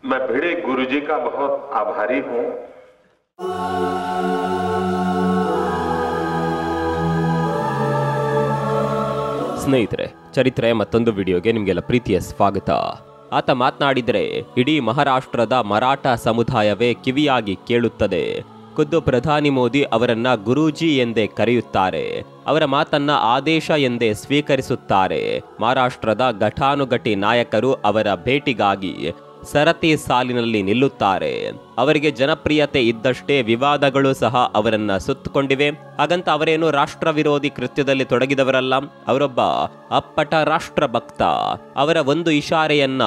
मैं भिड़े गुरुजी का बहुत आभारी हूं। ಸ್ನೇಹಿತರೆ, ಚರಿತ್ರೆ ಮತ್ತೊಂದು ವಿಡಿಯೋಗೆ ನಿಮಗೆಲ್ಲ ಪ್ರೀತಿಯ ಸ್ವಾಗತ. ಆತ ಮಾತನಾಡಿದರೆ ಇಡೀ ಮಹಾರಾಷ್ಟ್ರದ ಮರಾಠ ಸಮುದಾಯವೇ ಕಿವಿಯಾಗಿ ಕೇಳುತ್ತದೆ. ಖುದ್ದು ಪ್ರಧಾನಿ ಮೋದಿ ಅವರನ್ನ ಗುರೂಜಿ ಎಂದೇ ಕರೆಯುತ್ತಾರೆ. ಅವರ ಮಾತನ್ನ ಆದೇಶ ಎಂದೇ ಸ್ವೀಕರಿಸುತ್ತಾರೆ. ಮಹಾರಾಷ್ಟ್ರದ ಘಟಾನುಘಟಿ ನಾಯಕರು ಅವರ ಭೇಟಿಗಾಗಿ ಸರತಿ ಸಾಲಿನಲ್ಲಿ ನಿಲ್ಲುತ್ತಾರೆ. ಅವರಿಗೆ ಜನಪ್ರಿಯತೆ ಇದ್ದಷ್ಟೇ ವಿವಾದಗಳು ಸಹ ಅವರನ್ನ ಸುತ್ತಕೊಂಡಿವೆ. ಹಾಗಂತ ಅವರೇನು ರಾಷ್ಟ್ರ ವಿರೋಧಿ ಕೃತ್ಯದಲ್ಲಿ ತೊಡಗಿದವರಲ್ಲ. ಅವರೊಬ್ಬ ಅಪ್ಪಟ ರಾಷ್ಟ್ರಭಕ್ತ. ಅವರ ಒಂದು ಇಶಾರೆಯನ್ನ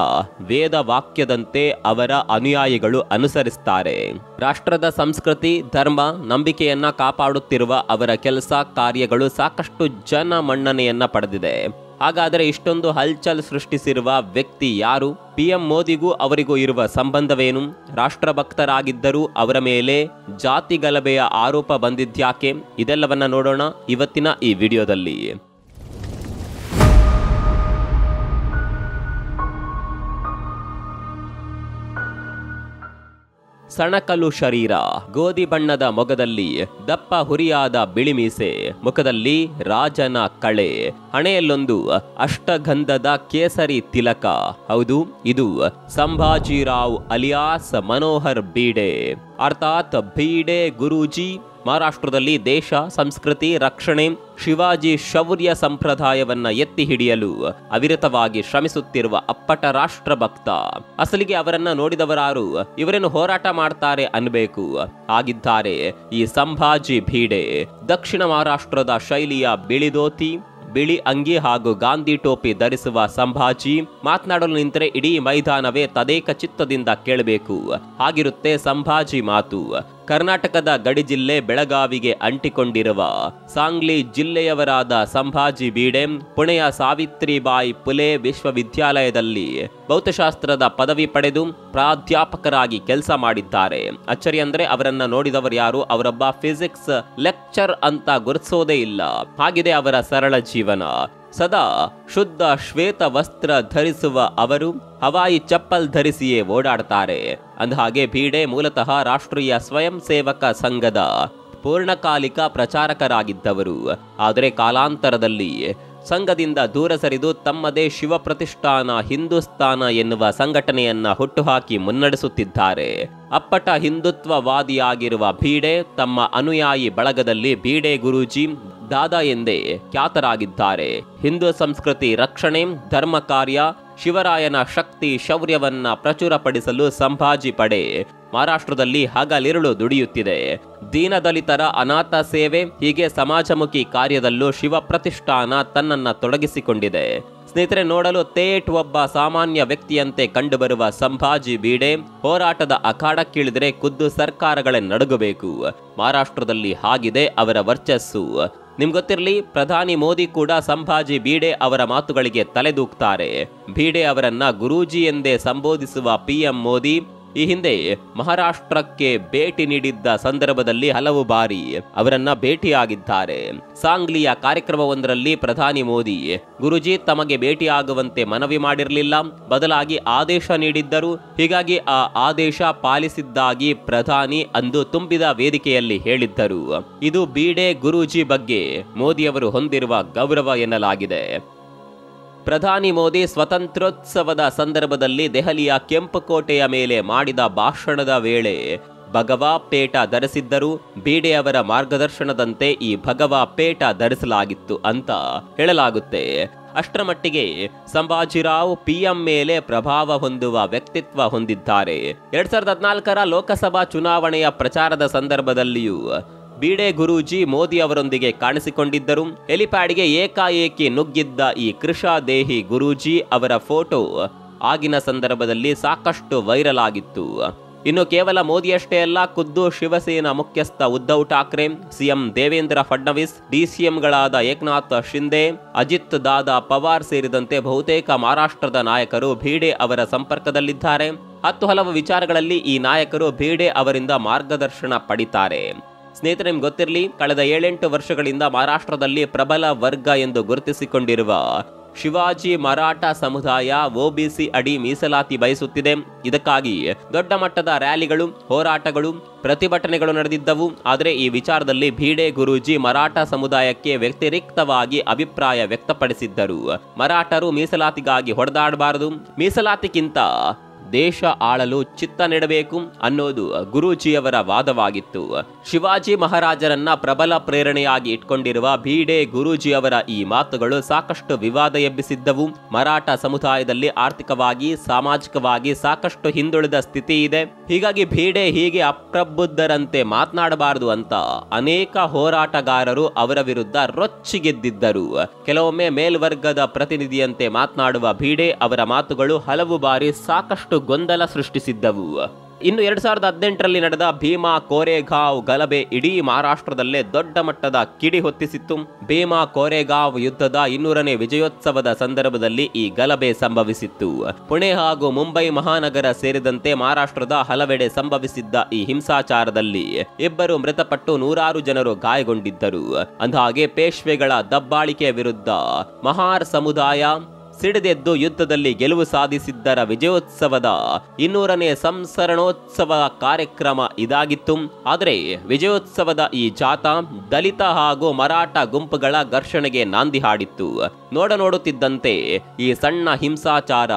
ವೇದ ವಾಕ್ಯದಂತೆ ಅವರ ಅನುಯಾಯಿಗಳು ಅನುಸರಿಸ್ತಾರೆ. ರಾಷ್ಟ್ರದ ಸಂಸ್ಕೃತಿ, ಧರ್ಮ, ನಂಬಿಕೆಯನ್ನ ಕಾಪಾಡುತ್ತಿರುವ ಅವರ ಕೆಲಸ ಕಾರ್ಯಗಳು ಸಾಕಷ್ಟು ಜನ ಮನ್ನಣೆಯನ್ನ ಪಡೆದಿದೆ. ಹಾಗಾದರೆ ಇಷ್ಟೊಂದು ಹಲ್ಚಲ್ ಸೃಷ್ಟಿಸಿರುವ ವ್ಯಕ್ತಿ ಯಾರು? PM ಮೋದಿಗೂ ಅವರಿಗೂ ಇರುವ ಸಂಬಂಧವೇನು? ರಾಷ್ಟ್ರಭಕ್ತರಾಗಿದ್ದರೂ ಅವರ ಮೇಲೆ ಜಾತಿ ಗಲಭೆಯ ಆರೋಪ ಬಂದಿದ್ಯಾಕೆ? ಇದೆಲ್ಲವನ್ನ ನೋಡೋಣ ಇವತ್ತಿನ ಈ ವಿಡಿಯೋದಲ್ಲಿ. ಸಣಕಲು ಶರೀರ, ಗೋಧಿ ಬಣ್ಣದ ಮೊಗದಲ್ಲಿ ದಪ್ಪ ಹುರಿಯಾದ ಬಿಳಿ ಮೀಸೆ, ಮುಖದಲ್ಲಿ ರಾಜನ ಕಳೆ, ಹಣೆಯಲ್ಲೊಂದು ಅಷ್ಟಗಂಧದ ಕೇಸರಿ ತಿಲಕ. ಹೌದು, ಇದು ಸಂಭಾಜಿರಾವ್ ಅಲಿಯಾಸ್ ಮನೋಹರ್ ಬೀಡೆ, ಅರ್ಥಾತ್ ಬೀಡೆ ಗುರೂಜಿ. ಮಹಾರಾಷ್ಟ್ರದಲ್ಲಿ ದೇಶ, ಸಂಸ್ಕೃತಿ, ರಕ್ಷಣೆ, ಶಿವಾಜಿ ಶೌರ್ಯ ಸಂಪ್ರದಾಯವನ್ನ ಎತ್ತಿ ಹಿಡಿಯಲು ಅವಿರತವಾಗಿ ಶ್ರಮಿಸುತ್ತಿರುವ ಅಪ್ಪಟ ರಾಷ್ಟ್ರಭಕ್ತ. ಅಸಲಿಗೆ ಅವರನ್ನ ನೋಡಿದವರಾರು ಇವರೇನು ಹೋರಾಟ ಮಾಡ್ತಾರೆ ಅನ್ಬೇಕು. ಆಗಿದ್ದಾರೆ ಈ ಸಂಭಾಜಿ ಬೀಡೆ. ದಕ್ಷಿಣ ಮಹಾರಾಷ್ಟ್ರದ ಶೈಲಿಯ ಬಿಳಿ ಧೋತಿ, ಬಿಳಿ ಅಂಗಿ ಹಾಗೂ ಗಾಂಧಿ ಟೋಪಿ ಧರಿಸುವ ಸಂಭಾಜಿ ಮಾತನಾಡಲು ನಿಂತರೆ ಇಡೀ ಮೈದಾನವೇ ತದೇಕ ಚಿತ್ತದಿಂದ ಕೇಳಬೇಕು. ಹಾಗಿರುತ್ತೆ ಸಂಭಾಜಿ ಮಾತು. ಕರ್ನಾಟಕದ ಗಡಿ ಜಿಲ್ಲೆ ಬೆಳಗಾವಿಗೆ ಅಂಟಿಕೊಂಡಿರುವ ಸಾಂಗ್ಲಿ ಜಿಲ್ಲೆಯವರಾದ ಸಂಭಾಜಿ ಬೀಡೆ ಪುಣೆಯ ಸಾವಿತ್ರಿಬಾಯಿ ಫುಲೆ ವಿಶ್ವವಿದ್ಯಾಲಯದಲ್ಲಿ ಭೌತಶಾಸ್ತ್ರದ ಪದವಿ ಪಡೆದು ಪ್ರಾಧ್ಯಾಪಕರಾಗಿ ಕೆಲಸ ಮಾಡಿದ್ದಾರೆ. ಅಚ್ಚರಿ ಅಂದ್ರೆ ಅವರನ್ನ ನೋಡಿದವರು ಯಾರು ಅವರೊಬ್ಬ ಫಿಸಿಕ್ಸ್ ಲೆಕ್ಚರ್ ಅಂತ ಗುರುತಿಸೋದೇ ಇಲ್ಲ. ಹಾಗಿದೆ ಅವರ ಸರಳ ಜೀವನ. ಸದಾ ಶುದ್ಧ ಶ್ವೇತ ವಸ್ತ್ರ ಧರಿಸುವ ಅವರು ಹವಾಯಿ ಚಪ್ಪಲ್ ಧರಿಸಿಯೇ ಓಡಾಡ್ತಾರೆ. ಅಂದಹಾಗೆ ಬೀಡೆ ಮೂಲತಃ ರಾಷ್ಟ್ರೀಯ ಸ್ವಯಂ ಸೇವಕ ಸಂಘದ ಪೂರ್ಣಕಾಲಿಕ ಪ್ರಚಾರಕರಾಗಿದ್ದವರು. ಆದರೆ ಕಾಲಾಂತರದಲ್ಲಿ ಸಂಘದಿಂದ ದೂರ ಸರಿದು ತಮ್ಮದೇ ಶಿವ ಪ್ರತಿಷ್ಠಾನ ಹಿಂದೂಸ್ತಾನ ಎನ್ನುವ ಸಂಘಟನೆಯನ್ನ ಹುಟ್ಟುಹಾಕಿ ಮುನ್ನಡೆಸುತ್ತಿದ್ದಾರೆ. ಅಪ್ಪಟ ಹಿಂದುತ್ವವಾದಿಯಾಗಿರುವ ಬೀಡೆ ತಮ್ಮ ಅನುಯಾಯಿ ಬಳಗದಲ್ಲಿ ಬೀಡೆ ಗುರೂಜಿ, ದಾದಾ ಎಂದೇ ಖ್ಯಾತರಾಗಿದ್ದಾರೆ. ಹಿಂದೂ ಸಂಸ್ಕೃತಿ ರಕ್ಷಣೆ, ಧರ್ಮ ಕಾರ್ಯ, ಶಿವರಾಯನ ಶಕ್ತಿ ಶೌರ್ಯವನ್ನ ಪ್ರಚುರಪಡಿಸಲು ಸಂಭಾಜಿ ಪಡೆ ಮಹಾರಾಷ್ಟ್ರದಲ್ಲಿ ಹಗಲಿರುಳು ದುಡಿಯುತ್ತಿದೆ. ದೀನದಲಿತರ ಅನಾಥ ಸೇವೆ, ಹೀಗೆ ಸಮಾಜಮುಖಿ ಕಾರ್ಯದಲ್ಲೂ ಶಿವ ಪ್ರತಿಷ್ಠಾನ ತನ್ನನ್ನ ತೊಡಗಿಸಿಕೊಂಡಿದೆ. ಸ್ನೇಹಿತರೆ, ನೋಡಲು ತೇಟ್ ಒಬ್ಬ ಸಾಮಾನ್ಯ ವ್ಯಕ್ತಿಯಂತೆ ಕಂಡುಬರುವ ಸಂಭಾಜಿ ಬೀಡೆ ಹೋರಾಟದ ಅಖಾಡಕ್ಕಿಳಿದರೆ ಖುದ್ದು ಸರ್ಕಾರಗಳೇ ನಡುಗಬೇಕು. ಮಹಾರಾಷ್ಟ್ರದಲ್ಲಿ ಹಾಗಿದೆ ಅವರ ವರ್ಚಸ್ಸು. ನಿಮ್ಗೊತ್ತಿರಲಿ, ಪ್ರಧಾನಿ ಮೋದಿ ಕೂಡ ಸಂಭಾಜಿ ಬೀಡೆ ಅವರ ಮಾತುಗಳಿಗೆ ತಲೆದೂಗ್ತಾರೆ. ಬೀಡೆ ಅವರನ್ನ ಗುರೂಜಿ ಎಂದೇ ಸಂಬೋಧಿಸುವ PM ಮೋದಿ ಈ ಹಿಂದೆ ಮಹಾರಾಷ್ಟ್ರಕ್ಕೆ ಭೇಟಿ ನೀಡಿದ್ದ ಸಂದರ್ಭದಲ್ಲಿ ಹಲವು ಬಾರಿ ಅವರನ್ನ ಭೇಟಿಯಾಗಿದ್ದಾರೆ. ಸಾಂಗ್ಲಿಯ ಕಾರ್ಯಕ್ರಮವೊಂದರಲ್ಲಿ ಪ್ರಧಾನಿ ಮೋದಿ ಗುರೂಜಿ ತಮಗೆ ಭೇಟಿಯಾಗುವಂತೆ ಮನವಿ ಮಾಡಿರಲಿಲ್ಲ, ಬದಲಾಗಿ ಆದೇಶ ನೀಡಿದ್ದರು. ಹೀಗಾಗಿ ಆ ಆದೇಶ ಪಾಲಿಸಿದ್ದಾಗಿ ಪ್ರಧಾನಿ ಅಂದು ತುಂಬಿದ ವೇದಿಕೆಯಲ್ಲಿ ಹೇಳಿದ್ದರು. ಇದು ಬೀಡೆ ಗುರೂಜಿ ಬಗ್ಗೆ ಮೋದಿಯವರು ಹೊಂದಿರುವ ಗೌರವ ಎನ್ನಲಾಗಿದೆ. ಪ್ರಧಾನಿ ಮೋದಿ ಸ್ವತಂತ್ರೋತ್ಸವದ ಸಂದರ್ಭದಲ್ಲಿ ದೆಹಲಿಯ ಕೆಂಪುಕೋಟೆಯ ಮೇಲೆ ಮಾಡಿದ ಭಾಷಣದ ವೇಳೆ ಭಗವಾ ಪೇಟ ಧರಿಸಿದ್ದರು. ಬೀಡೆಯವರ ಮಾರ್ಗದರ್ಶನದಂತೆ ಈ ಭಗವಾ ಪೇಟ ಧರಿಸಲಾಗಿತ್ತು ಅಂತ ಹೇಳಲಾಗುತ್ತೆ. ಅಷ್ಟರ ಮಟ್ಟಿಗೆ ಸಂಭಾಜಿರಾವ್ PM ಮೇಲೆ ಪ್ರಭಾವ ಹೊಂದುವ ವ್ಯಕ್ತಿತ್ವ ಹೊಂದಿದ್ದಾರೆ. 2014ರ ಲೋಕಸಭಾ ಚುನಾವಣೆಯ ಪ್ರಚಾರದ ಸಂದರ್ಭದಲ್ಲಿಯೂ ಬೀಡೆ ಗುರೂಜಿ ಮೋದಿ ಅವರೊಂದಿಗೆ ಕಾಣಿಸಿಕೊಂಡಿದ್ದರು. ಹೆಲಿಪ್ಯಾಡ್ಗೆ ಏಕಾಏಕಿ ನುಗ್ಗಿದ್ದ ಈ ಕೃಷಾದೇಹಿ ಗುರೂಜಿ ಅವರ ಫೋಟೋ ಆಗಿನ ಸಂದರ್ಭದಲ್ಲಿ ಸಾಕಷ್ಟು ವೈರಲ್ ಆಗಿತ್ತು. ಇನ್ನು ಕೇವಲ ಮೋದಿಯಷ್ಟೇ ಅಲ್ಲ, ಖುದ್ದು ಶಿವಸೇನಾ ಮುಖ್ಯಸ್ಥ ಉದ್ಧವ್ ಠಾಕ್ರೆ, CM ದೇವೇಂದ್ರ ಫಡ್ನವೀಸ್, DCMಗಳಾದ ಏಕನಾಥ್ ಶಿಂದೆ, ಅಜಿತ್ ದಾದಾ ಪವಾರ್ ಸೇರಿದಂತೆ ಬಹುತೇಕ ಮಹಾರಾಷ್ಟ್ರದ ನಾಯಕರು ಬೀಡೆ ಅವರ ಸಂಪರ್ಕದಲ್ಲಿದ್ದಾರೆ. ಹಲವು ವಿಚಾರಗಳಲ್ಲಿ ಈ ನಾಯಕರು ಬೀಡೆ ಅವರಿಂದ ಮಾರ್ಗದರ್ಶನ ಪಡಿತಾರೆ. ಸ್ನೇಹಿತರೆ, ನಿಮ್ಗೆ ಗೊತ್ತಿರಲಿ, ಕಳೆದ 7-8 ವರ್ಷಗಳಿಂದ ಮಹಾರಾಷ್ಟ್ರದಲ್ಲಿ ಪ್ರಬಲ ವರ್ಗ ಎಂದು ಗುರುತಿಸಿಕೊಂಡಿರುವ ಶಿವಾಜಿ ಮರಾಠ ಸಮುದಾಯ ಒಬಿಸಿ ಅಡಿ ಮೀಸಲಾತಿ ಬಯಸುತ್ತಿದೆ. ಇದಕ್ಕಾಗಿ ದೊಡ್ಡ ಮಟ್ಟದ ರ್ಯಾಲಿಗಳು, ಹೋರಾಟಗಳು, ಪ್ರತಿಭಟನೆಗಳು ನಡೆದಿದ್ದವು. ಆದರೆ ಈ ವಿಚಾರದಲ್ಲಿ ಭೀಡೆ ಗುರೂಜಿ ಮರಾಠ ಸಮುದಾಯಕ್ಕೆ ವ್ಯತಿರಿಕ್ತವಾಗಿ ಅಭಿಪ್ರಾಯ ವ್ಯಕ್ತಪಡಿಸಿದ್ದರು. ಮರಾಠರು ಮೀಸಲಾತಿಗಾಗಿ ಹೊಡೆದಾಡಬಾರದು, ಮೀಸಲಾತಿಗಿಂತ ದೇಶ ಆಳಲು ಚಿತ್ತ ನೆಡಬೇಕು ಅನ್ನೋದು ಗುರೂಜಿಯವರ ವಾದವಾಗಿತ್ತು. ಶಿವಾಜಿ ಮಹಾರಾಜರನ್ನ ಪ್ರಬಲ ಪ್ರೇರಣೆಯಾಗಿ ಇಟ್ಕೊಂಡಿರುವ ಭೀಡೆ ಗುರೂಜಿಯವರ ಈ ಮಾತುಗಳು ಸಾಕಷ್ಟು ವಿವಾದ ಎಬ್ಬಿಸಿದ್ದವು. ಮರಾಠ ಸಮುದಾಯದಲ್ಲಿ ಆರ್ಥಿಕವಾಗಿ, ಸಾಮಾಜಿಕವಾಗಿ ಸಾಕಷ್ಟು ಹಿಂದುಳಿದ ಸ್ಥಿತಿ ಇದೆ. ಹೀಗಾಗಿ ಭೀಡೆ ಹೀಗೆ ಅಪ್ರಬುದ್ಧರಂತೆ ಮಾತನಾಡಬಾರದು ಅಂತ ಅನೇಕ ಹೋರಾಟಗಾರರು ಅವರ ವಿರುದ್ಧ ರೊಚ್ಚಿಗೆದ್ದಿದ್ದರು. ಕೆಲವೊಮ್ಮೆ ಮೇಲ್ವರ್ಗದ ಪ್ರತಿನಿಧಿಯಂತೆ ಮಾತನಾಡುವ ಭೀಡೆ ಅವರ ಮಾತುಗಳು ಹಲವು ಬಾರಿ ಸಾಕಷ್ಟು ಗೊಂದಲ ಸೃಷ್ಟಿಸಿದ್ದವು. ಇನ್ನು 2018ರಲ್ಲಿ ನಡೆದ ಭೀಮಾ ಕೋರೆಗಾಂವ್ ಗಲಭೆ ಇಡೀ ಮಹಾರಾಷ್ಟ್ರದಲ್ಲೇ ದೊಡ್ಡ ಮಟ್ಟದ ಕಿಡಿ ಹೊತ್ತಿಸಿತ್ತು. ಭೀಮಾ ಕೋರೆಗಾಂವ್ ಯುದ್ಧದ 200ನೇ ವಿಜಯೋತ್ಸವದ ಸಂದರ್ಭದಲ್ಲಿ ಈ ಗಲಭೆ ಸಂಭವಿಸಿತ್ತು. ಪುಣೆ ಹಾಗೂ ಮುಂಬೈ ಮಹಾನಗರ ಸೇರಿದಂತೆ ಮಹಾರಾಷ್ಟ್ರದ ಹಲವೆಡೆ ಸಂಭವಿಸಿದ್ದ ಈ ಹಿಂಸಾಚಾರದಲ್ಲಿ 2 ಮೃತಪಟ್ಟು ನೂರಾರು ಜನರು ಗಾಯಗೊಂಡಿದ್ದರು. ಅಂದಹಾಗೆ ಪೇಶ್ವೆಗಳ ದಬ್ಬಾಳಿಕೆ ವಿರುದ್ಧ ಮಹಾರ್ ಸಮುದಾಯ ಸಿಡಿದೆದ್ದು ಯುದ್ಧದಲ್ಲಿ ಗೆಲುವು ಸಾಧಿಸಿದ್ದರ ವಿಜಯೋತ್ಸವದ 200ನೇ ಸಂಸ್ಮರಣೋತ್ಸವ ಕಾರ್ಯಕ್ರಮ ಇದಾಗಿತ್ತು. ಆದರೆ ವಿಜಯೋತ್ಸವದ ಈ ಜಾಥಾ ದಲಿತ ಹಾಗೂ ಮರಾಠ ಗುಂಪುಗಳ ಘರ್ಷಣೆಗೆ ನಾಂದಿ ಹಾಡಿತ್ತು. ನೋಡುತ್ತಿದ್ದಂತೆ ಈ ಸಣ್ಣ ಹಿಂಸಾಚಾರ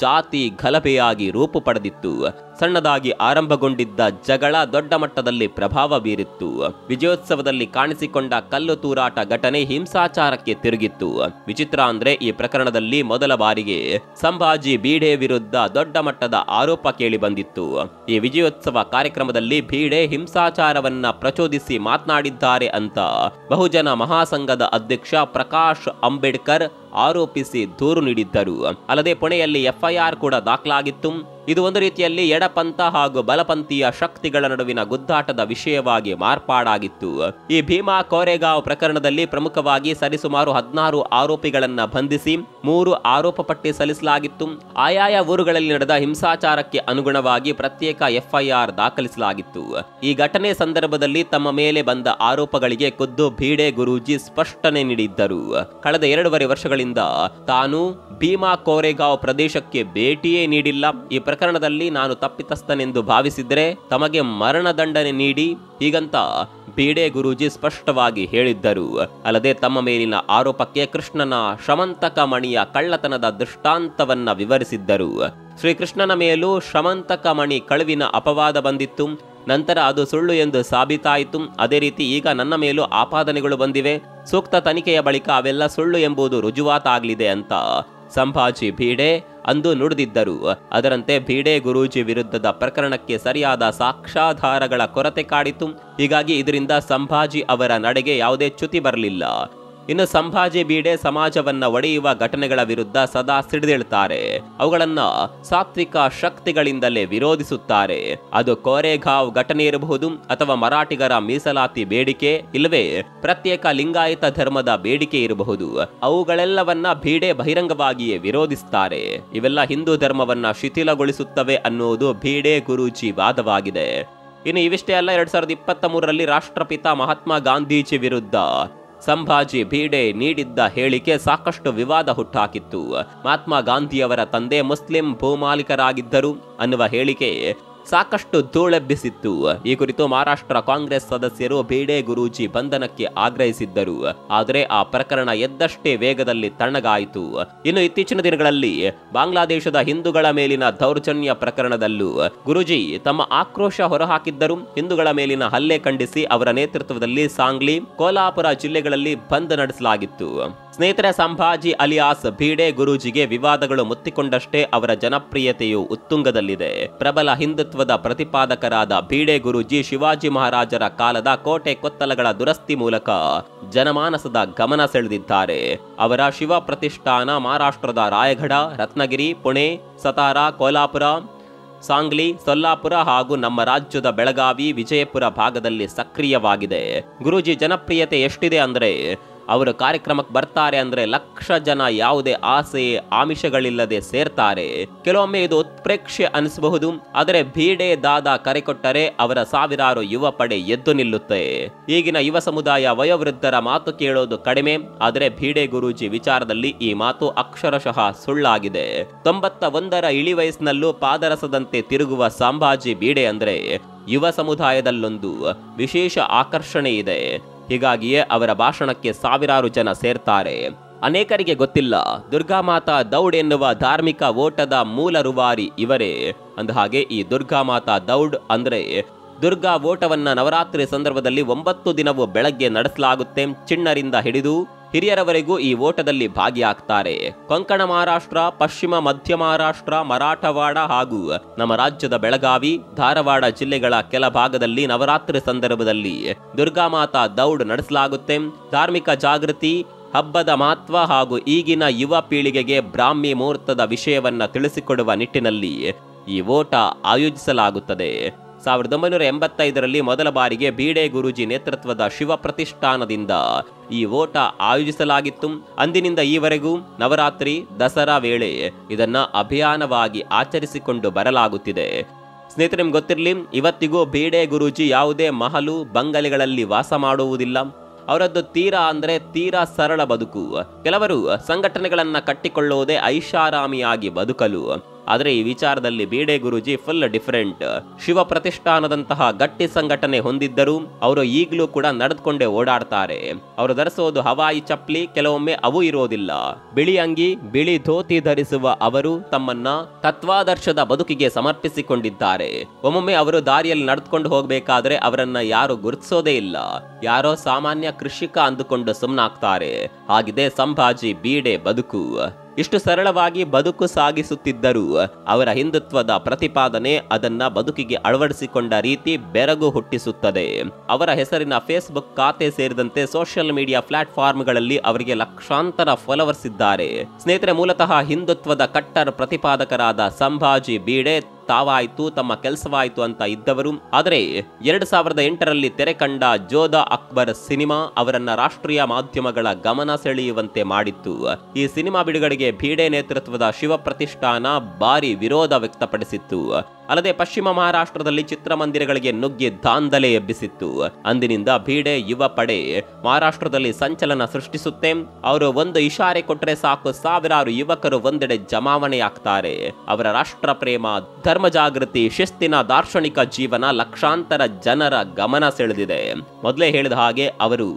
ಜಾತಿ ಗಲಭೆಯಾಗಿ ರೂಪು ಪಡೆದಿತ್ತು. ಸಣ್ಣದಾಗಿ ಆರಂಭಗೊಂಡಿದ್ದ ಜಗಳ ದೊಡ್ಡ ಮಟ್ಟದಲ್ಲಿ ಪ್ರಭಾವ ಬೀರಿತ್ತು. ವಿಜಯೋತ್ಸವದಲ್ಲಿ ಕಾಣಿಸಿಕೊಂಡ ಕಲ್ಲು ತೂರಾಟ ಘಟನೆ ಹಿಂಸಾಚಾರಕ್ಕೆ ತಿರುಗಿತ್ತು. ವಿಚಿತ್ರ ಅಂದ್ರೆ ಈ ಪ್ರಕರಣದಲ್ಲಿ ಮೊದಲ ಬಾರಿಗೆ ಸಂಭಾಜಿ ಭೀಡೆ ವಿರುದ್ಧ ದೊಡ್ಡ ಮಟ್ಟದ ಆರೋಪ ಕೇಳಿ ಬಂದಿತ್ತು. ಈ ವಿಜಯೋತ್ಸವ ಕಾರ್ಯಕ್ರಮದಲ್ಲಿ ಭೀಡೆ ಹಿಂಸಾಚಾರವನ್ನ ಪ್ರಚೋದಿಸಿ ಮಾತನಾಡಿದ್ದಾರೆ ಅಂತ ಬಹುಜನ ಮಹಾಸಂಘದ ಅಧ್ಯಕ್ಷ ಪ್ರಕಾಶ್ ಅಂಬೇಡ್ಕರ್ ಆರೋಪಿಸಿ ದೂರು ನೀಡಿದ್ದರು. ಅಲ್ಲದೆ ಪುಣೆಯಲ್ಲಿ ಎಫ್ಐಆರ್ ಕೂಡ ದಾಖಲಾಗಿತ್ತು. ಇದು ಒಂದು ರೀತಿಯಲ್ಲಿ ಎಡಪಂಥ ಹಾಗೂ ಬಲಪಂಥೀಯ ಶಕ್ತಿಗಳ ನಡುವಿನ ಗುದ್ದಾಟದ ವಿಷಯವಾಗಿ ಮಾರ್ಪಾಡಾಗಿತ್ತು. ಈ ಭೀಮಾ ಕೋರೆಗಾಂವ್ ಪ್ರಕರಣದಲ್ಲಿ ಪ್ರಮುಖವಾಗಿ ಸರಿಸುಮಾರು 16 ಆರೋಪಿಗಳನ್ನ ಬಂಧಿಸಿ 3 ಆರೋಪ ಪಟ್ಟಿ ಸಲ್ಲಿಸಲಾಗಿತ್ತು. ಆಯಾಯ ಊರುಗಳಲ್ಲಿ ನಡೆದ ಹಿಂಸಾಚಾರಕ್ಕೆ ಅನುಗುಣವಾಗಿ ಪ್ರತ್ಯೇಕ ಎಫ್ಐಆರ್ ದಾಖಲಿಸಲಾಗಿತ್ತು. ಈ ಘಟನೆ ಸಂದರ್ಭದಲ್ಲಿ ತಮ್ಮ ಮೇಲೆ ಬಂದ ಆರೋಪಗಳಿಗೆ ಖುದ್ದು ಭೀಡೆ ಗುರೂಜಿ ಸ್ಪಷ್ಟನೆ ನೀಡಿದ್ದರು. ಕಳೆದ 2.5 ವರ್ಷಗಳಿಂದ ತಾನು ಭೀಮಾ ಕೋರೆಗಾಂವ್ ಪ್ರದೇಶಕ್ಕೆ ಭೇಟಿಯೇ ನೀಡಿಲ್ಲ. ಈ ಪ್ರಕರಣದಲ್ಲಿ ನಾನು ತಪ್ಪಿತಸ್ಥನೆಂದು ಭಾವಿಸಿದರೆ ತಮಗೆ ಮರಣದಂಡನೆ ನೀಡಿ ಹೀಗಂತ ಭೀಡೆ ಗುರೂಜಿ ಸ್ಪಷ್ಟವಾಗಿ ಹೇಳಿದ್ದರು. ಅಲ್ಲದೆ ತಮ್ಮ ಮೇಲಿನ ಆರೋಪಕ್ಕೆ ಕೃಷ್ಣನ ಶಮಂತಕ ಮಣಿಯ ಕಳ್ಳತನದ ದೃಷ್ಟಾಂತವನ್ನ ವಿವರಿಸಿದ್ದರು. ಶ್ರೀಕೃಷ್ಣನ ಮೇಲೂ ಶಮಂತಕ ಮಣಿ ಕಳುವಿನ ಅಪವಾದ ಬಂದಿತ್ತು. ನಂತರ ಅದು ಸುಳ್ಳು ಎಂದು ಸಾಬೀತಾಯಿತು. ಅದೇ ರೀತಿ ಈಗ ನನ್ನ ಮೇಲೂ ಆಪಾದನೆಗಳು ಬಂದಿವೆ. ಸೂಕ್ತ ತನಿಖೆಯ ಬಳಿಕ ಅವೆಲ್ಲ ಸುಳ್ಳು ಎಂಬುದು ರುಜುವಾತಾಗಲಿದೆ ಅಂತ ಸಂಭಾಜಿ ಭೀಡೆ ಅಂದು ನುಡಿದಿದ್ದರು. ಅದರಂತೆ ಭೀಡೆ ಗುರೂಜಿ ವಿರುದ್ಧದ ಪ್ರಕರಣಕ್ಕೆ ಸರಿಯಾದ ಸಾಕ್ಷ್ಯಾಧಾರಗಳ ಕೊರತೆ ಕಾಡಿತು. ಹೀಗಾಗಿ ಇದರಿಂದ ಸಂಭಾಜಿ ಅವರ ನಡೆಗೆ ಯಾವುದೇ ಚ್ಯುತಿ ಬರಲಿಲ್ಲ. ಇನ್ನು ಸಂಭಾಜಿ ಭೀಡೆ ಸಮಾಜವನ್ನ ಒಡೆಯುವ ಘಟನೆಗಳ ವಿರುದ್ಧ ಸದಾ ಸಿಡಿದೇಳುತ್ತಾರೆ. ಅವುಗಳನ್ನ ಸಾತ್ವಿಕ ಶಕ್ತಿಗಳಿಂದಲೇ ವಿರೋಧಿಸುತ್ತಾರೆ. ಅದು ಕೋರೆಗಾಂವ್ ಘಟನೆ ಇರಬಹುದು, ಅಥವಾ ಮರಾಠಿಗರ ಮೀಸಲಾತಿ ಬೇಡಿಕೆ, ಇಲ್ಲವೇ ಪ್ರತ್ಯೇಕ ಲಿಂಗಾಯತ ಧರ್ಮದ ಬೇಡಿಕೆ ಇರಬಹುದು. ಅವುಗಳೆಲ್ಲವನ್ನ ಭೀಡೆ ಬಹಿರಂಗವಾಗಿಯೇ ವಿರೋಧಿಸುತ್ತಾರೆ. ಇವೆಲ್ಲ ಹಿಂದೂ ಧರ್ಮವನ್ನ ಶಿಥಿಲಗೊಳಿಸುತ್ತವೆ ಅನ್ನುವುದು ಭೀಡೆ ಗುರೂಜಿ ವಾದವಾಗಿದೆ. ಇನ್ನು ಇವಿಷ್ಟೇ ಅಲ್ಲ, 2023ರಲ್ಲಿ ರಾಷ್ಟ್ರಪಿತ ಮಹಾತ್ಮ ಗಾಂಧೀಜಿ ವಿರುದ್ಧ ಸಂಭಾಜಿ ಭೀಡೆ ನೀಡಿದ್ದ ಹೇಳಿಕೆ ಸಾಕಷ್ಟು ವಿವಾದ ಹುಟ್ಟಾಕಿತ್ತು. ಮಹಾತ್ಮ ಗಾಂಧಿಯವರ ತಂದೆ ಮುಸ್ಲಿಂ ಭೂಮಾಲೀಕರಾಗಿದ್ದರು ಅನ್ನುವ ಹೇಳಿಕೆ ಸಾಕಷ್ಟು ಧೂಳೆಬ್ಬಿಸಿತ್ತು. ಈ ಕುರಿತು ಮಹಾರಾಷ್ಟ್ರ ಕಾಂಗ್ರೆಸ್ ಸದಸ್ಯರು ಭೀಡೆ ಗುರೂಜಿ ಬಂಧನಕ್ಕೆ ಆಗ್ರಹಿಸಿದ್ದರು. ಆದರೆ ಆ ಪ್ರಕರಣ ಎದ್ದಷ್ಟೇ ವೇಗದಲ್ಲಿ ತಣ್ಣಗಾಯಿತು. ಇನ್ನು ಇತ್ತೀಚಿನ ದಿನಗಳಲ್ಲಿ ಬಾಂಗ್ಲಾದೇಶದ ಹಿಂದೂಗಳ ಮೇಲಿನ ದೌರ್ಜನ್ಯ ಪ್ರಕರಣದಲ್ಲೂ ಗುರೂಜಿ ತಮ್ಮ ಆಕ್ರೋಶ ಹೊರಹಾಕಿದ್ದರು. ಹಿಂದೂಗಳ ಮೇಲಿನ ಹಲ್ಲೆ ಖಂಡಿಸಿ ಅವರ ನೇತೃತ್ವದಲ್ಲಿ ಸಾಂಗ್ಲಿ, ಕೋಲ್ಹಾಪುರ ಜಿಲ್ಲೆಗಳಲ್ಲಿ ಬಂದ್ ನಡೆಸಲಾಗಿತ್ತು. ಸ್ನೇಹಿತರೆ, ಸಂಭಾಜಿ ಅಲಿಯಾಸ್ ಭೀಡೆ ಗುರೂಜಿಗೆ ವಿವಾದಗಳು ಮುತ್ತಿಕೊಂಡಷ್ಟೇ ಅವರ ಜನಪ್ರಿಯತೆಯು ಉತ್ತುಂಗದಲ್ಲಿದೆ. ಪ್ರಬಲ ಹಿಂದುತ್ವದ ಪ್ರತಿಪಾದಕರಾದ ಭೀಡೆ ಗುರೂಜಿ ಶಿವಾಜಿ ಮಹಾರಾಜರ ಕಾಲದ ಕೋಟೆ ಕೊತ್ತಲಗಳ ದುರಸ್ತಿ ಮೂಲಕ ಜನಮಾನಸದ ಗಮನ ಸೆಳೆದಿದ್ದಾರೆ. ಅವರ ಶಿವ ಪ್ರತಿಷ್ಠಾನ ಮಹಾರಾಷ್ಟ್ರದ ರಾಯಗಢ, ರತ್ನಗಿರಿ, ಪುಣೆ, ಸತಾರಾ, ಕೋಲ್ಹಾಪುರ, ಸಾಂಗ್ಲಿ, ಸೊಲ್ಲಾಪುರ ಹಾಗೂ ನಮ್ಮ ರಾಜ್ಯದ ಬೆಳಗಾವಿ, ವಿಜಯಪುರ ಭಾಗದಲ್ಲಿ ಸಕ್ರಿಯವಾಗಿದೆ. ಗುರೂಜಿ ಜನಪ್ರಿಯತೆ ಎಷ್ಟಿದೆ ಅಂದ್ರೆ ಅವರು ಕಾರ್ಯಕ್ರಮಕ್ಕೆ ಬರ್ತಾರೆ ಅಂದ್ರೆ ಲಕ್ಷ ಜನ ಯಾವುದೇ ಆಸೆ ಆಮಿಷಗಳಿಲ್ಲದೆ ಸೇರ್ತಾರೆ. ಕೆಲವೊಮ್ಮೆ ಇದು ಉತ್ಪ್ರೇಕ್ಷೆ ಅನಿಸಬಹುದು, ಆದರೆ ಭೀಡೆ ದಾದಾ ಕರೆ ಕೊಟ್ಟರೆ ಅವರ ಸಾವಿರಾರು ಯುವ ಪಡೆ ಎದ್ದು ನಿಲ್ಲುತ್ತೆ. ಈಗಿನ ಯುವ ಸಮುದಾಯ ವಯೋವೃದ್ಧರ ಮಾತು ಕೇಳೋದು ಕಡಿಮೆ, ಆದರೆ ಭೀಡೆ ಗುರೂಜಿ ವಿಚಾರದಲ್ಲಿ ಈ ಮಾತು ಅಕ್ಷರಶಃ ಸುಳ್ಳಾಗಿದೆ. 91ರ ಇಳಿ ವಯಸ್ಸಿನಲ್ಲೂ ಪಾದರಸದಂತೆ ತಿರುಗುವ ಸಂಭಾಜಿ ಭೀಡೆ ಅಂದ್ರೆ ಯುವ ಸಮುದಾಯದಲ್ಲೊಂದು ವಿಶೇಷ ಆಕರ್ಷಣೆ ಇದೆ. ಹೀಗಾಗಿಯೇ ಅವರ ಭಾಷಣಕ್ಕೆ ಸಾವಿರಾರು ಜನ ಸೇರ್ತಾರೆ. ಅನೇಕರಿಗೆ ಗೊತ್ತಿಲ್ಲ, ದುರ್ಗಾಮಾತಾ ದೌಡ್ ಎನ್ನುವ ಧಾರ್ಮಿಕ ಓಟದ ಮೂಲ ರೂವಾರಿ ಇವರೇ. ಅಂದಹಾಗೆ ಈ ದುರ್ಗಾಮಾತಾ ದೌಡ್ ಅಂದ್ರೆ ದುರ್ಗಾ ಓಟವನ್ನ ನವರಾತ್ರಿ ಸಂದರ್ಭದಲ್ಲಿ 9 ದಿನವೂ ಬೆಳಗ್ಗೆ ನಡೆಸಲಾಗುತ್ತೆ. ಚಿಣ್ಣರಿಂದ ಹಿಡಿದು ಹಿರಿಯರವರೆಗೂ ಈ ಓಟದಲ್ಲಿ ಭಾಗಿಯಾಗ್ತಾರೆ. ಕೊಂಕಣ ಮಹಾರಾಷ್ಟ್ರ, ಪಶ್ಚಿಮ ಮಧ್ಯ ಮಹಾರಾಷ್ಟ್ರ, ಮರಾಠವಾಡ ಹಾಗೂ ನಮ್ಮ ರಾಜ್ಯದ ಬೆಳಗಾವಿ, ಧಾರವಾಡ ಜಿಲ್ಲೆಗಳ ಕೆಲ ಭಾಗದಲ್ಲಿ ನವರಾತ್ರಿ ಸಂದರ್ಭದಲ್ಲಿ ದುರ್ಗಾಮಾತಾ ದೌಡ್ ನಡೆಸಲಾಗುತ್ತೆ. ಧಾರ್ಮಿಕ ಜಾಗೃತಿ, ಹಬ್ಬದ ಮಹತ್ವ ಹಾಗೂ ಈಗಿನ ಯುವ ಪೀಳಿಗೆಗೆ ಬ್ರಾಹ್ಮಿ ಮುಹೂರ್ತದ ವಿಷಯವನ್ನ ತಿಳಿಸಿಕೊಡುವ ನಿಟ್ಟಿನಲ್ಲಿ ಈ ಓಟ ಆಯೋಜಿಸಲಾಗುತ್ತದೆ. 1985ರಲ್ಲಿ ಮೊದಲ ಬಾರಿಗೆ ಭೀಡೆ ಗುರೂಜಿ ನೇತೃತ್ವದ ಶಿವ ಪ್ರತಿಷ್ಠಾನದಿಂದ ಈ ಓಟ ಆಯೋಜಿಸಲಾಗಿತ್ತು. ಅಂದಿನಿಂದ ಈವರೆಗೂ ನವರಾತ್ರಿ, ದಸರಾ ವೇಳೆ ಇದನ್ನ ಅಭಿಯಾನವಾಗಿ ಆಚರಿಸಿಕೊಂಡು ಬರಲಾಗುತ್ತಿದೆ. ಸ್ನೇಹಿತರೆ, ನಿಮ್ಗೆ ಗೊತ್ತಿರಲಿ, ಇವತ್ತಿಗೂ ಭೀಡೆ ಗುರೂಜಿ ಯಾವುದೇ ಮಹಲು ಬಂಗಲೆಗಳಲ್ಲಿ ವಾಸ ಮಾಡುವುದಿಲ್ಲ. ಅವರದ್ದು ತೀರಾ ಸರಳ ಬದುಕು. ಕೆಲವರು ಸಂಘಟನೆಗಳನ್ನ ಕಟ್ಟಿಕೊಳ್ಳುವುದೇ ಐಷಾರಾಮಿಯಾಗಿ ಬದುಕಲು. ಆದರೆ ಈ ವಿಚಾರದಲ್ಲಿ ಭೀಡೆ ಗುರೂಜಿ ಫುಲ್ ಡಿಫರೆಂಟ್. ಶಿವ ಪ್ರತಿಷ್ಠಾನದಂತಹ ಗಟ್ಟಿ ಸಂಘಟನೆ ಹೊಂದಿದ್ದರೂ ಅವರು ಈಗಲೂ ಕೂಡ ನಡೆದುಕೊಂಡೇ ಓಡಾಡ್ತಾರೆ. ಅವರು ಧರಿಸೋದು ಹವಾಯಿ ಚಪ್ಪಲಿ, ಕೆಲವೊಮ್ಮೆ ಅವು ಇರೋದಿಲ್ಲ. ಬಿಳಿ ಅಂಗಿ, ಬಿಳಿ ಧೋತಿ ಧರಿಸುವ ಅವರು ತಮ್ಮನ್ನ ತತ್ವಾದರ್ಶದ ಬದುಕಿಗೆ ಸಮರ್ಪಿಸಿಕೊಂಡಿದ್ದಾರೆ. ಒಮ್ಮೊಮ್ಮೆ ಅವರು ದಾರಿಯಲ್ಲಿ ನಡೆದುಕೊಂಡು ಹೋಗಬೇಕಾದ್ರೆ ಅವರನ್ನ ಯಾರು ಗುರುತಿಸೋದೇ ಇಲ್ಲ. ಯಾರೋ ಸಾಮಾನ್ಯ ಕೃಷಿಕ ಅಂದುಕೊಂಡು ಸುಮ್ಮನಾಗ್ತಾರೆ. ಹಾಗಿದೆ ಸಂಭಾಜಿ ಭೀಡೆ ಬದುಕು. ಇಷ್ಟು ಸರಳವಾಗಿ ಬದುಕು ಸಾಗಿಸುತ್ತಿದ್ದರೂ ಅವರ ಹಿಂದುತ್ವದ ಪ್ರತಿಪಾದನೆ ಅದನ್ನ ಬದುಕಿಗೆ ಅಳವಡಿಸಿಕೊಂಡ ರೀತಿ ಬೆರಗು ಹುಟ್ಟಿಸುತ್ತದೆ. ಅವರ ಹೆಸರಿನ ಫೇಸ್ಬುಕ್ ಖಾತೆ ಸೇರಿದಂತೆ ಸೋಷಿಯಲ್ ಮೀಡಿಯಾ ಪ್ಲಾಟ್ಫಾರ್ಮ್ಗಳಲ್ಲಿ ಅವರಿಗೆ ಲಕ್ಷಾಂತರ ಫಾಲೋವರ್ಸ್ ಇದ್ದಾರೆ. ಸ್ನೇಹಿತರೆ, ಮೂಲತಃ ಹಿಂದುತ್ವದ ಕಟ್ಟರ್ ಪ್ರತಿಪಾದಕರಾದ ಸಂಭಾಜಿ ಭೀಡೆ ತಾವಾಯ್ತು, ತಮ್ಮ ಕೆಲಸವಾಯ್ತು ಅಂತ ಇದ್ದವರು. ಆದರೆ 2008ರಲ್ಲಿ ತೆರೆ ಕಂಡ ಜೋಧಾ ಅಕ್ಬರ್ ಸಿನಿಮಾ ಅವರನ್ನ ರಾಷ್ಟ್ರೀಯ ಮಾಧ್ಯಮಗಳ ಗಮನ ಸೆಳೆಯುವಂತೆ ಮಾಡಿತ್ತು. ಈ ಸಿನಿಮಾ ಬಿಡುಗಡೆಗೆ ಭೀಡೆ ನೇತೃತ್ವದ ಶಿವ ಪ್ರತಿಷ್ಠಾನ ಭಾರಿ ವಿರೋಧ ವ್ಯಕ್ತಪಡಿಸಿತ್ತು. ಅಲ್ಲದೆ ಪಶ್ಚಿಮ ಮಹಾರಾಷ್ಟ್ರದಲ್ಲಿ ಚಿತ್ರಮಂದಿರಗಳಿಗೆ ನುಗ್ಗಿ ದಾಂಧಲೆ ಎಬ್ಬಿಸಿತ್ತು. ಅಂದಿನಿಂದ ಭೀಡೆ ಯುವ ಪಡೆ ಮಹಾರಾಷ್ಟ್ರದಲ್ಲಿ ಸಂಚಲನ ಸೃಷ್ಟಿಸುತ್ತೆ. ಅವರು ಒಂದು ಇಶಾರೆ ಕೊಟ್ಟರೆ ಸಾಕು, ಸಾವಿರಾರು ಯುವಕರು ಒಂದೆಡೆ ಜಮಾವಣೆಯಾಗ್ತಾರೆ. ಅವರ ರಾಷ್ಟ್ರ ಪ್ರೇಮ, ಧರ್ಮ ಜಾಗೃತಿ, ಶಿಸ್ತಿನ ದಾರ್ಶನಿಕ ಜೀವನ ಲಕ್ಷಾಂತರ ಜನರ ಗಮನ ಸೆಳೆದಿದೆ. ಮೊದಲೇ ಹೇಳಿದ ಹಾಗೆ ಅವರು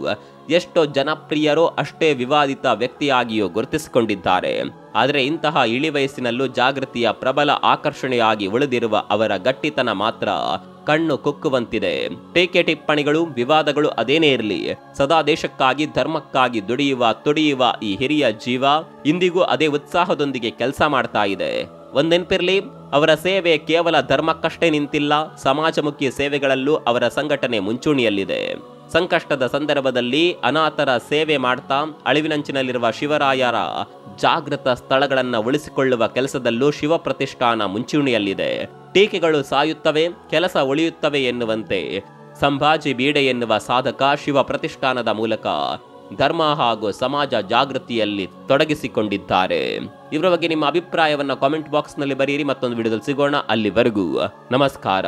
ಎಷ್ಟೋ ಜನಪ್ರಿಯರೋ ಅಷ್ಟೇ ವಿವಾದಿತ ವ್ಯಕ್ತಿಯಾಗಿಯೂ ಗುರುತಿಸಿಕೊಂಡಿದ್ದಾರೆ. ಆದರೆ ಇಂತಹ ಇಳಿ ವಯಸ್ಸಿನಲ್ಲೂ ಜಾಗೃತಿಯ ಪ್ರಬಲ ಆಕರ್ಷಣೆಯಾಗಿ ಉಳಿದಿರುವ ಅವರ ಗಟ್ಟಿತನ ಮಾತ್ರ ಕಣ್ಣು ಕುಕ್ಕುವಂತಿದೆ. ಟೀಕೆ ಟಿಪ್ಪಣಿಗಳು, ವಿವಾದಗಳು ಅದೇನೇ ಇರಲಿ, ಸದಾ ದೇಶಕ್ಕಾಗಿ ಧರ್ಮಕ್ಕಾಗಿ ತುಡಿಯುವ ಈ ಹಿರಿಯ ಜೀವ ಇಂದಿಗೂ ಅದೇ ಉತ್ಸಾಹದೊಂದಿಗೆ ಕೆಲಸ ಮಾಡ್ತಾ ಇದೆ. ಒಂದ್ ನೆನಪಿರ್ಲಿ, ಅವರ ಸೇವೆ ಕೇವಲ ಧರ್ಮಕ್ಕಷ್ಟೇ ನಿಂತಿಲ್ಲ, ಸಮಾಜಮುಖಿ ಸೇವೆಗಳಲ್ಲೂ ಅವರ ಸಂಘಟನೆ ಮುಂಚೂಣಿಯಲ್ಲಿದೆ. ಸಂಕಷ್ಟದ ಸಂದರ್ಭದಲ್ಲಿ ಅನಾಥರ ಸೇವೆ ಮಾಡ್ತಾ ಅಳಿವಿನಂಚಿನಲ್ಲಿರುವ ಶಿವರಾಯರ ಜಾಗೃತ ಸ್ಥಳಗಳನ್ನು ಉಳಿಸಿಕೊಳ್ಳುವ ಕೆಲಸದಲ್ಲೂ ಶಿವ ಪ್ರತಿಷ್ಠಾನ ಮುಂಚೂಣಿಯಲ್ಲಿದೆ. ಟೀಕೆಗಳು ಸಾಯುತ್ತವೆ, ಕೆಲಸ ಉಳಿಯುತ್ತವೆ ಎನ್ನುವಂತೆ ಸಂಭಾಜಿ ಭೀಡೆ ಎನ್ನುವ ಸಾಧಕ ಶಿವ ಪ್ರತಿಷ್ಠಾನದ ಮೂಲಕ ಧರ್ಮ ಹಾಗೂ ಸಮಾಜ ಜಾಗೃತಿಯಲ್ಲಿ ತೊಡಗಿಸಿಕೊಂಡಿದ್ದಾರೆ. ಇವರ ಬಗ್ಗೆ ನಿಮ್ಮ ಅಭಿಪ್ರಾಯವನ್ನು ಕಾಮೆಂಟ್ ಬಾಕ್ಸ್ ನಲ್ಲಿ ಬರೆಯಿರಿ. ಮತ್ತೊಂದು ವಿಡಿಯೋದಲ್ಲಿ ಸಿಗೋಣ. ಅಲ್ಲಿವರೆಗೂ ನಮಸ್ಕಾರ.